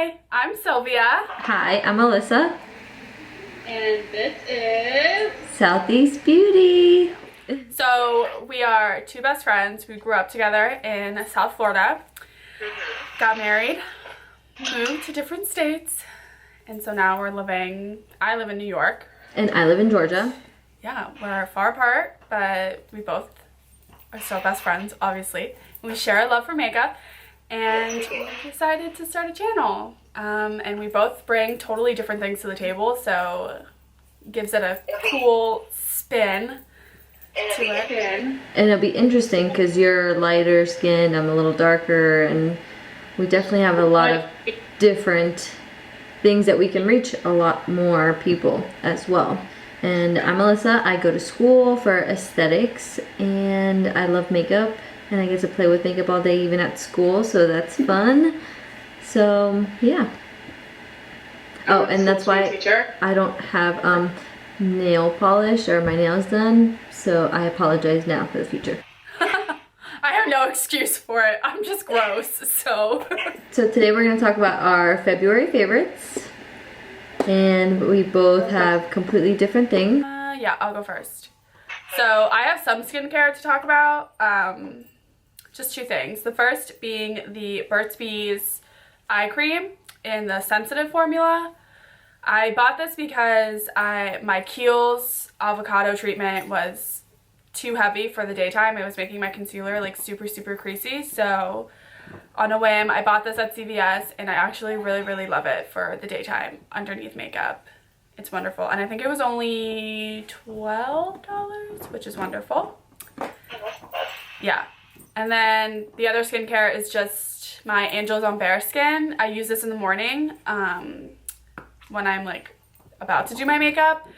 Hi, I'm Silvia. Hi, I'm Elisa. And this is Southeast Beauty. So we are two best friends. We grew up together in South Florida, got married, moved to different states, and so now I live in New York. And I live in Georgia. Yeah, we're far apart, but we both are still best friends, obviously. We share a love for makeup, and we decided to start a channel. And we both bring totally different things to the table, so it gives it a cool spin to it. And it'll be interesting because you're lighter skinned, I'm a little darker, and we definitely have a lot of different things that we can reach a lot more people as well. And I'm Elisa. I go to school for aesthetics and I love makeup, and I get to play with makeup all day even at school, so that's fun. So yeah. Oh, and that's why I don't have nail polish or my nails done, so I apologize now for the future. I have no excuse for it. I'm just gross, so. So today we're going to talk about our February favorites, and we both have completely different things. Yeah, I'll go first. So I have some skincare to talk about. Just two things. The first being the Burts Bees eye cream in the sensitive formula. I bought this because my Kiehl's avocado treatment was too heavy for the daytime. It was making my concealer like super creasy. So on a whim, I bought this at CVS, and I actually really love it for the daytime underneath makeup. It's wonderful, and I think it was only $12, which is wonderful. Yeah. And then the other skincare is just my Angels on Bare Skin. I use this in the morning when I'm like about to do my makeup,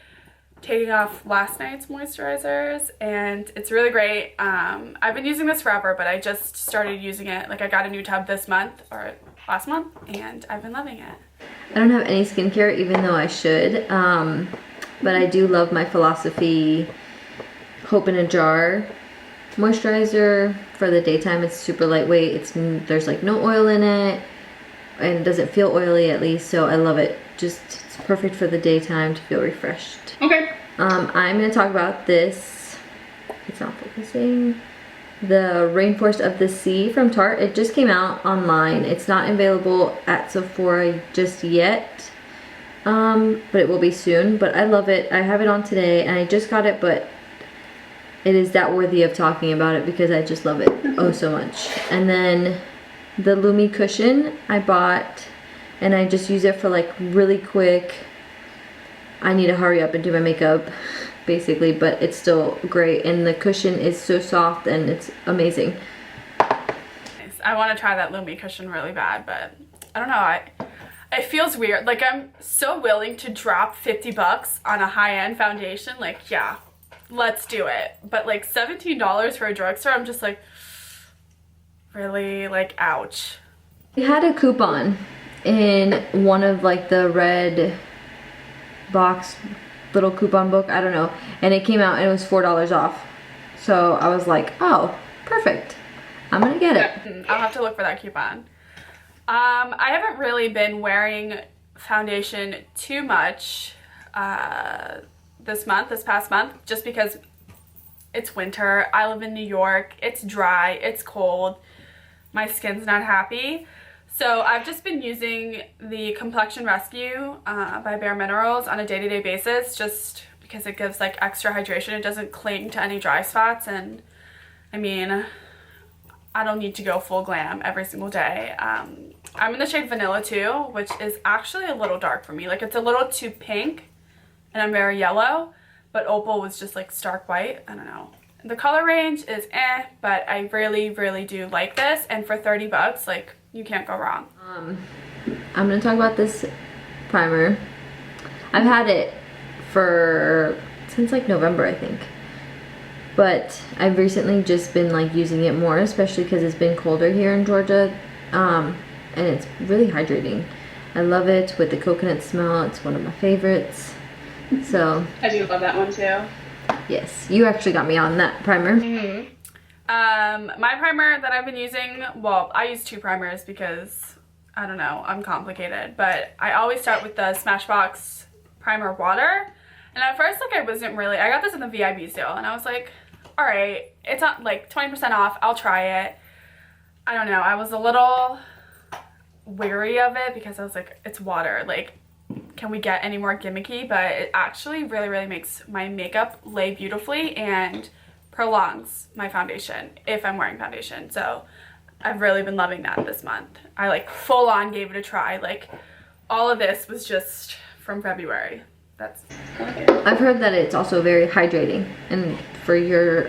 taking off last night's moisturizers, and it's really great. I've been using this forever, but I just started using it. Like, I got a new tub this month or last month, and I've been loving it. I don't have any skincare, even though I should, but I do love my Philosophy Hope in a Jar moisturizer for the daytime. It's super lightweight. There's like no oil in it, and it doesn't feel oily, at least, so I love it. It's perfect for the daytime to feel refreshed. Okay. I'm going to talk about this. It's not focusing. The Rainforest of the Sea from Tarte. It just came out online. It's not available at Sephora just yet, but it will be soon. But I love it. I have it on today, and I just got it, but it is that worthy of talking about it because I just love it oh so much. And then the Lumi cushion I bought, and I just use it for like really quick. I need to hurry up and do my makeup, basically, but it's still great, and the cushion is so soft and it's amazing. I want to try that Lumi cushion really bad, but I don't know. It feels weird. Like, I'm so willing to drop 50 bucks on a high-end foundation. Like, yeah, let's do it. But like $17 for a drugstore, I'm just like, really? Like, ouch. We had a coupon in one of like the red box little coupon book, I don't know, and it came out and it was $4 off. So I was like, oh, perfect, I'm gonna get it. I'll have to look for that coupon. I haven't really been wearing foundation too much this past month, just because it's winter. I live in New York. It's dry, it's cold, my skin's not happy. So I've just been using the Complexion Rescue by BareMinerals on a day-to-day basis, just because it gives like extra hydration. It doesn't cling to any dry spots, and I mean, I don't need to go full glam every single day. I'm in the shade Vanilla too, which is actually a little dark for me. Like, it's a little too pink, and I'm very yellow, but Opal was just like stark white. I don't know. The color range is but I really do like this, and for 30 bucks, like, you can't go wrong. I'm gonna talk about this primer. I've had it since like November, I think, but I've recently just been like using it more, especially because it's been colder here in Georgia, and it's really hydrating. I love it with the coconut smell. It's one of my favorites. So I do love that one too. Yes, you actually got me on that primer. My primer that I've been using, well, I use two primers because I don't know, I'm complicated, but I always start with the Smashbox Primer Water. And at first, like, I wasn't really, I got this in the VIB sale, and I was like, all right, it's not like 20% off, I'll try it. I don't know, I was a little wary of it because I was like, it's water, like, can we get any more gimmicky? But it actually really, really makes my makeup lay beautifully and prolongs my foundation if I'm wearing foundation. So I've really been loving that this month. I like full on gave it a try. Like, all of this was just from February. That's okay. I've heard that it's also very hydrating, and for your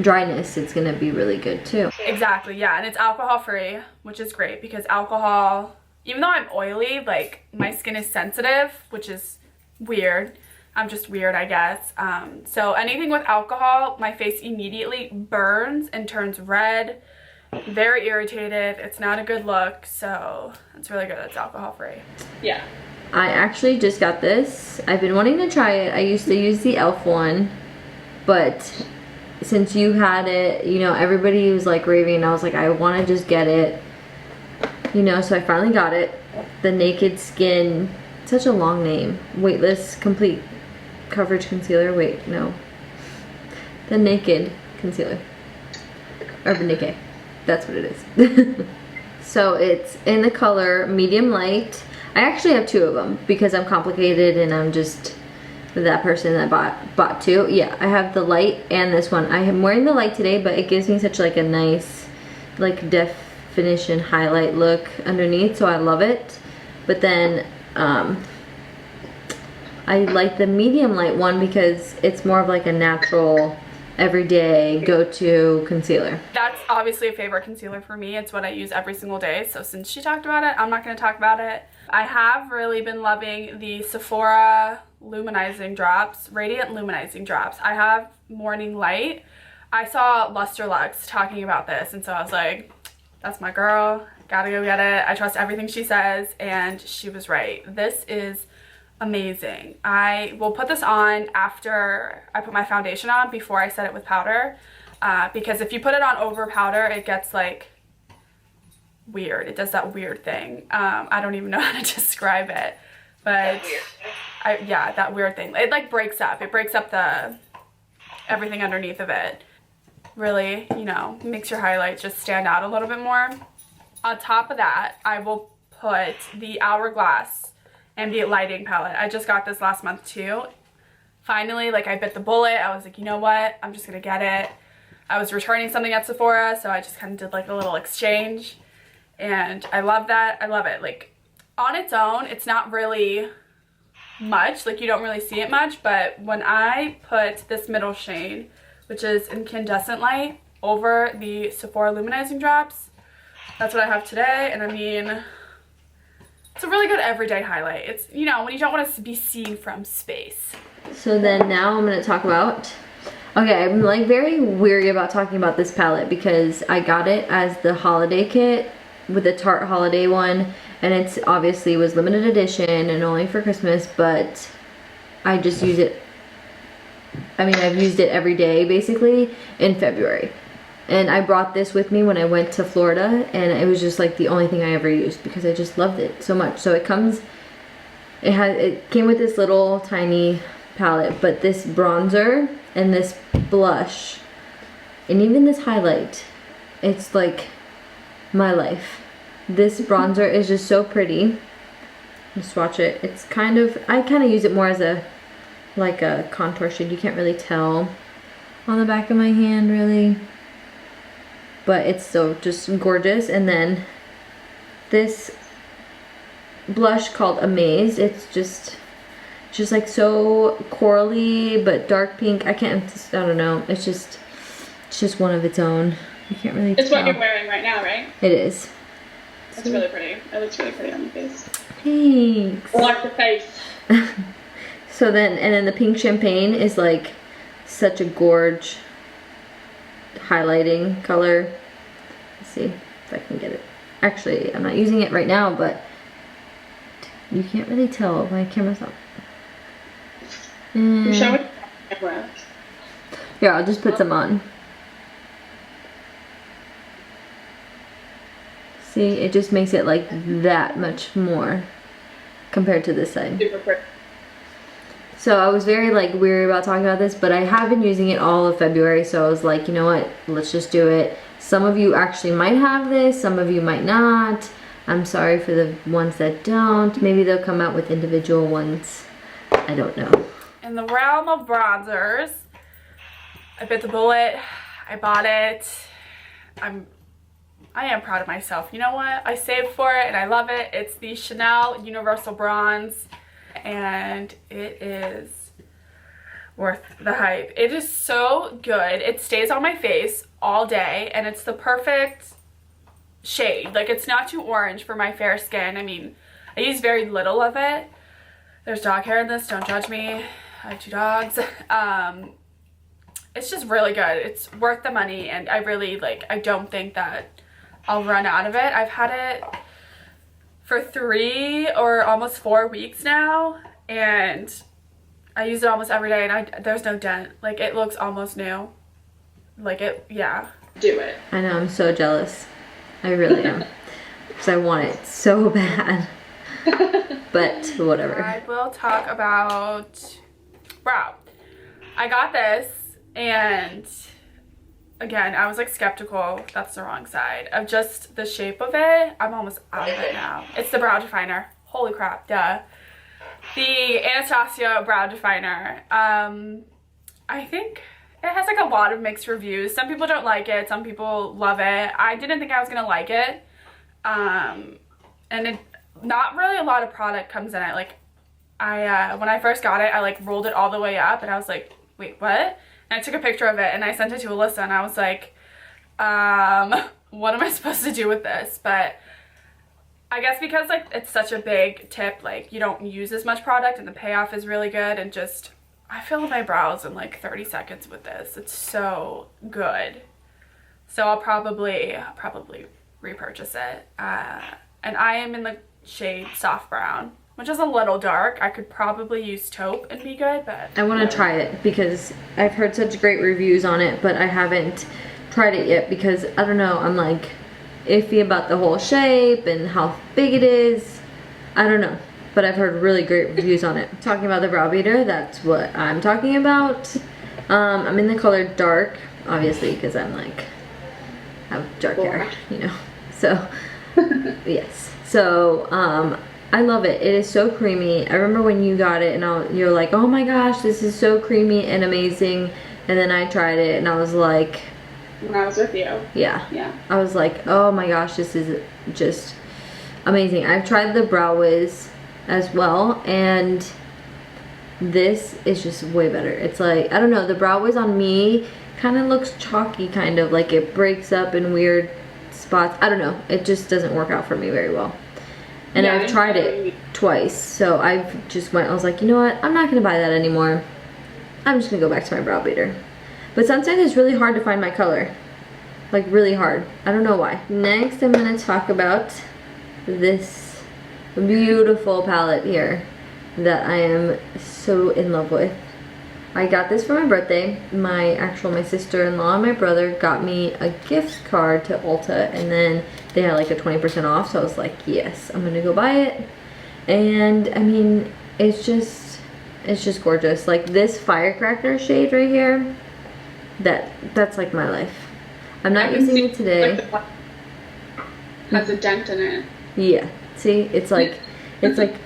dryness it's gonna be really good too. Exactly, yeah, and it's alcohol free, which is great because alcohol, even though I'm oily, like, my skin is sensitive, which is weird. I'm just weird, I guess. So anything with alcohol, my face immediately burns and turns red, very irritated. It's not a good look, so it's really good. It's alcohol free. Yeah. I actually just got this. I've been wanting to try it. I used to use the e.l.f. one, but since you had it, you know, everybody was like raving, and I was like, I want to just get it, you know, so I finally got it. The Naked Skin, such a long name. Weightless Complete Coverage Concealer. Wait, no. The Naked Concealer. Urban Decay. That's what it is. So it's in the color medium light. I actually have two of them because I'm complicated and I'm just that person that bought two. Yeah, I have the light and this one. I am wearing the light today, but it gives me such like a nice like definition highlight look underneath, so I love it. But then I like the medium light one because it's more of like a natural everyday go-to concealer. That's obviously a favorite concealer for me. It's what I use every single day, so since she talked about it, I'm not going to talk about it. I have really been loving the Sephora Luminizing drops, Radiant Luminizing drops. I have Morning Light. I saw Luster Lux talking about this, and so I was like, that's my girl, gotta go get it. I trust everything she says, and she was right. This is amazing. I will put this on after I put my foundation on, before I set it with powder, because if you put it on over powder, it gets like weird. It does that weird thing. I don't even know how to describe it, but yeah, that weird thing. It like breaks up. It breaks up the everything underneath of it. Really, you know, makes your highlights just stand out a little bit more. On top of that, I will put the Hourglass Ambient Lighting palette. I just got this last month too. Finally, like, I bit the bullet. I was like, you know what? I'm just gonna get it. I was returning something at Sephora, so I just kind of did like a little exchange. And I love that. I love it. Like, on its own, it's not really much. Like, you don't really see it much. But when I put this middle shade, which is Incandescent Light, over the Sephora Luminizing drops, that's what I have today. And I mean, it's a really good everyday highlight. It's, you know, when you don't want to be seen from space. So then now I'm going to talk about, okay, I'm like very weary about talking about this palette because I got it as the holiday kit with the Tarte holiday one, and it's obviously was limited edition and only for Christmas, but I just use it, I mean, I've used it every day basically in February. And I brought this with me when I went to Florida, and it was just like the only thing I ever used because I just loved it so much. So it came with this little tiny palette, but this bronzer and this blush and even this highlight, it's like my life. This bronzer is just so pretty. Just swatch it. It's kind of, I kind of use it more as a like a contour shade. You can't really tell on the back of my hand really, but it's so just gorgeous. And then this blush called Amaze. It's just like so corally but dark pink. I don't know. It's just one of its own. You can't really tell. It's what you're wearing right now, right? It is. It's really pretty. It looks really pretty on the face. Thanks. I like the face. So then the pink champagne is like such a gorge highlighting color. Let's see if I can get it. Actually, I'm not using it right now, but you can't really tell. My camera's up. Show it. Here, I'll just put some on. See, it just makes it like that much more compared to this side. Super pretty. So I was very like weary about talking about this, but I have been using it all of February, so I was like, you know what, let's just do it. Some of you actually might have this, some of you might not. I'm sorry for the ones that don't. Maybe they'll come out with individual ones. I don't know. In the realm of bronzers, I bit the bullet. I bought it. I am proud of myself. You know what? I saved for it and I love it. It's the Chanel Universal Bronze, and it is worth the hype. It is so good. It stays on my face all day, and it's the perfect shade. Like, it's not too orange for my fair skin. I mean, I use very little of it. There's dog hair in this, don't judge me. I have 2 dogs. It's just really good. It's worth the money, and I really, like, I don't think that I'll run out of it. I've had it for 3 or almost 4 weeks now, and I use it almost every day, and there's no dent. Like, it looks almost new. Like, it, yeah. Do it. I know, I'm so jealous. I really am. Because I want it so bad. But whatever. I will talk about brow. I got this, and again, I was like skeptical, that's the wrong side, of just the shape of it. I'm almost out of it now. It's the brow definer. Holy crap, duh. The Anastasia brow definer. I think it has like a lot of mixed reviews. Some people don't like it, some people love it. I didn't think I was gonna like it. And it, not really a lot of product comes in it. Like, when I first got it, I like rolled it all the way up, and I was like, wait, what? And I took a picture of it, and I sent it to Elisa, and I was like, what am I supposed to do with this? But I guess because like it's such a big tip, like you don't use as much product, and the payoff is really good, and just, I filled my brows in like 30 seconds with this. It's so good. So I'll probably repurchase it. And I am in the shade soft brown, which is a little dark. I could probably use taupe and be good, but I want to try it because I've heard such great reviews on it, but I haven't tried it yet because I don't know, I'm like iffy about the whole shape and how big it is. I don't know, but I've heard really great reviews on it. Talking about the brow beater, that's what I'm talking about. I'm in the color dark, obviously, because I'm like, have dark hair, you know, so yes. So I love it. It is so creamy. I remember when you got it and you're like, oh my gosh, this is so creamy and amazing. And then I tried it and I was like, when I was with you. Yeah. I was like, oh my gosh, this is just amazing. I've tried the Brow Wiz as well, and this is just way better. It's like, I don't know, the Brow Wiz on me kind of looks chalky, kind of like it breaks up in weird spots. I don't know, it just doesn't work out for me very well. And yeah, I've tried it twice, so I was like, you know what, I'm not gonna buy that anymore. I'm just gonna go back to my brow beater. But sometimes it's really hard to find my color, like really hard. I don't know why. Next, I'm gonna talk about this beautiful palette here that I am so in love with. I got this for my birthday. My sister-in-law and my brother got me a gift card to Ulta, and then they had like a 20% off, so I was like, yes, I'm gonna go buy it. And I mean, it's just gorgeous. Like this firecracker shade right here, that's like my life. I'm not using it today. Like has a dent in it. Yeah, see, it's like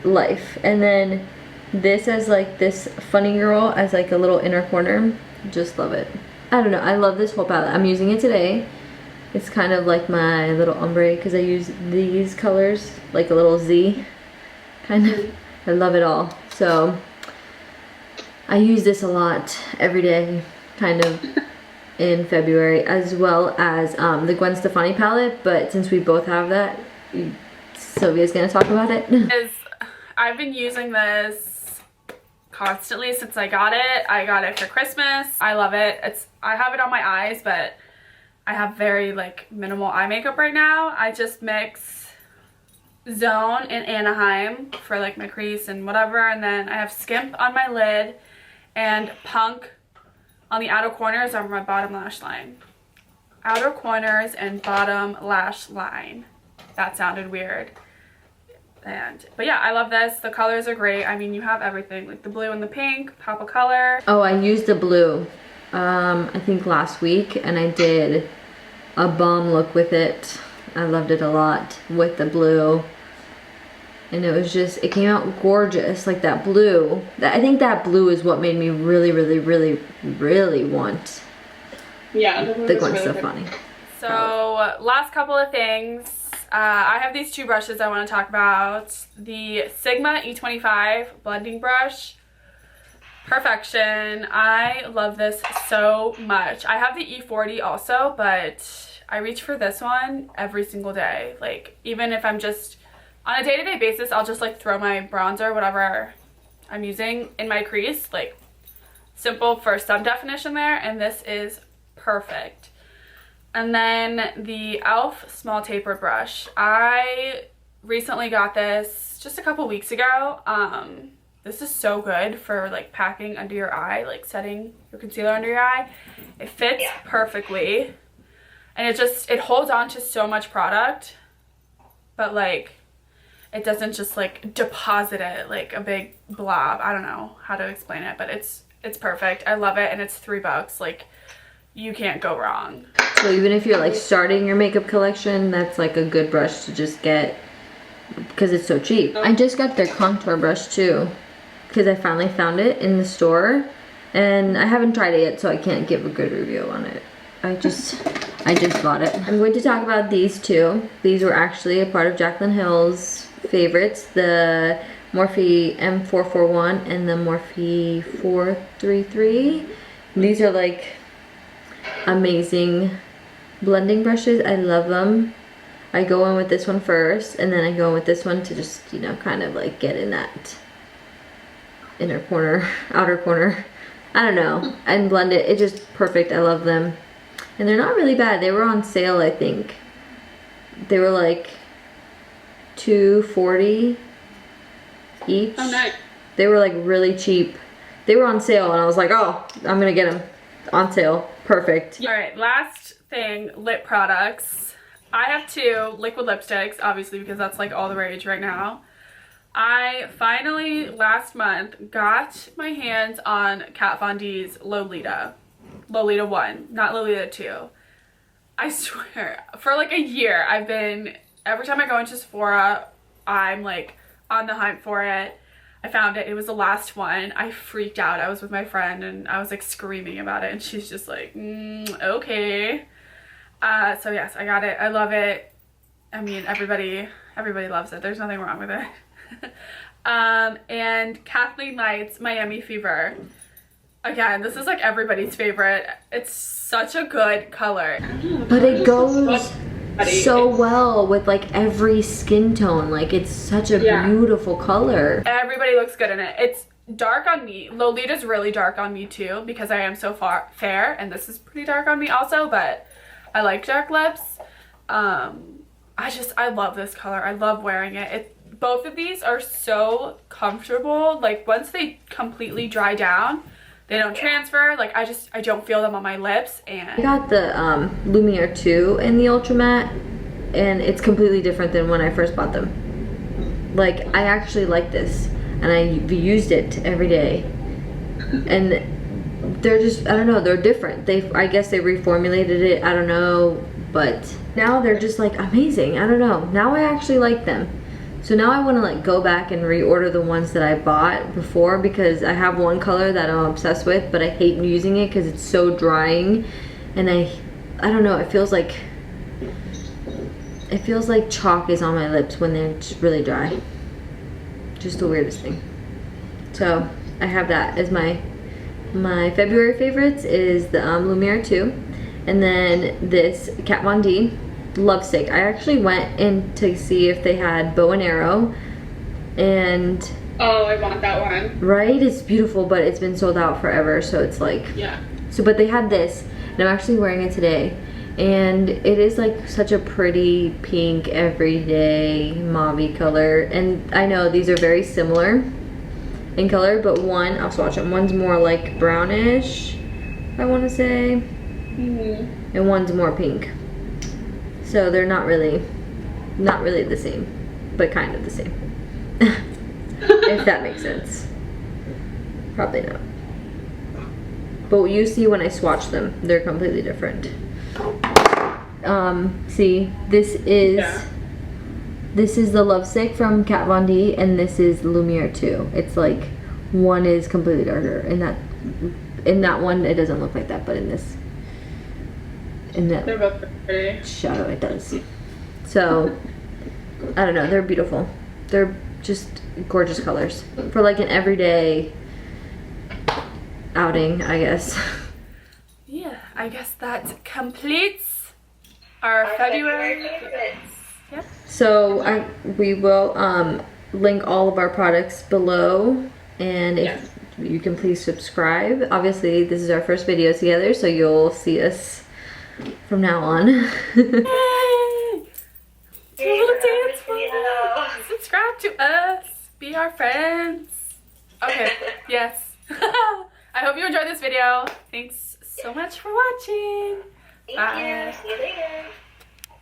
life. And then this as like this funny girl as like a little inner corner. Just love it. I don't know, I love this whole palette. I'm using it today. It's kind of like my little ombre because I use these colors like a little Z kind of. I love it all. So I use this a lot every day kind of in February, as well as the Gwen Stafani palette, but since we both have that, Silvia's gonna talk about it. I've been using this constantly since I got it. I got it for Christmas. I love it. I have it on my eyes, but I have very like minimal eye makeup right now. I just mix Zone and Anaheim for like my crease and whatever, and then I have Skimp on my lid and Punk on the outer corners of my bottom lash line. Outer corners and bottom lash line. that sounded weird. But yeah, I love this. The colors are great. I mean, you have everything, like the blue and the pink, pop of color. Oh, I used the blue, I think last week, and I did a bomb look with it. I loved it a lot with the blue. And it was just, it came out gorgeous, like that blue. I think that blue is what made me really, really, really, really want the Gwen Stafani. So, last couple of things. I have these two brushes I want to talk about. The Sigma E25 blending brush. Perfection. I love this so much. I have the E40 also, but I reach for this one every single day. Like, even if I'm just on a day-to-day basis, I'll just like throw my bronzer, whatever I'm using, in my crease. Like, simple for some definition there, and this is perfect. And then the e.l.f. small tapered brush. I recently got this just a couple weeks ago. This is so good for like packing under your eye, like setting your concealer under your eye. It fits perfectly, and it holds on to so much product, but like it doesn't just like deposit it like a big blob. I don't know how to explain it, but it's perfect. I love it, and it's $3. Like, you can't go wrong. So even if you're like starting your makeup collection, that's like a good brush to just get because it's so cheap. I just got their contour brush too because I finally found it in the store, and I haven't tried it yet, so I can't give a good review on it. I just bought it. I'm going to talk about these two. These were actually a part of Jaclyn Hill's favorites, the Morphe M441 and the Morphe 433. These are like amazing blending brushes. I love them. I go in with this one first, and then I go in with this one to just, you know, kind of like get in that inner corner, outer corner, I don't know, and blend it. It's just perfect. I love them, and they're not really bad. They were on sale, I think. They were like $2.40 each. Oh, nice. They were like really cheap. They were on sale, and I was like, oh, I'm gonna get them on sale. Perfect. All right, last thing, lip products. I have two liquid lipsticks, obviously, because that's like all the rage right now. I finally, last month, got my hands on Kat Von D's Lolita. Lolita 1, not Lolita 2. I swear, for like a year, every time I go into Sephora, I'm like on the hunt for it. I found it. It was the last one. I freaked out. I was with my friend, and I was like screaming about it, and she's just like, okay. So yes, I got it. I love it. I mean, everybody loves it. There's nothing wrong with it. And Kathleen Light's Miami Fever. Again, this is like everybody's favorite. It's such a good color. But it goes so well with like every skin tone. Like, it's such a beautiful color. Everybody looks good in it. It's dark on me. Lolita's really dark on me too, because I am so fair, and this is pretty dark on me also, but I like dark lips. I love this color. I love wearing it. Both of these are so comfortable. Like, once they completely dry down, they don't transfer. Like, I don't feel them on my lips. And I got the Lumiere 2 in the Ultra Matte, and it's completely different than when I first bought them. Like, I actually like this, and I've used it every day. And they're just, I don't know, they're different. I guess they reformulated it, I don't know, but now they're just like amazing. I don't know. Now I actually like them. So now I want to like go back and reorder the ones that I bought before, because I have one color that I'm obsessed with, but I hate using it because it's so drying, and I don't know, it feels like chalk is on my lips when they're just really dry. Just the weirdest thing. So I have that as my February favorites is the Lumiere 2, and then this Kat Von D Lovesick. I actually went in to see if they had bow and arrow, and oh, I want that one. Right? It's beautiful, but it's been sold out forever, so it's like, yeah. So, but they had this, and I'm actually wearing it today, and it is like such a pretty pink, everyday mauve color, and I know these are very similar in color, but I'll swatch them. One's more like brownish, I want to say, and one's more pink. So they're not really Not really the same, but kind of the same. If that makes sense. Probably not. But what you see when I swatch them, they're completely different. See, this is the Lovesick from Kat Von D, and this is Lumiere 2. It's like one is completely darker. In that one, it doesn't look like that, but in that they're both pretty. shadow, it does. So, I don't know. They're beautiful. They're just gorgeous colors for like an everyday outing, I guess. Yeah, I guess that completes our February favorites. Yep. So we will link all of our products below, and if you can please subscribe. Obviously, this is our first video together, so you'll see us from now on. Yay! Do a little dance for us. Subscribe to us. Be our friends. Okay. Yes. I hope you enjoyed this video. Thanks so much for watching. Thank you. See you later.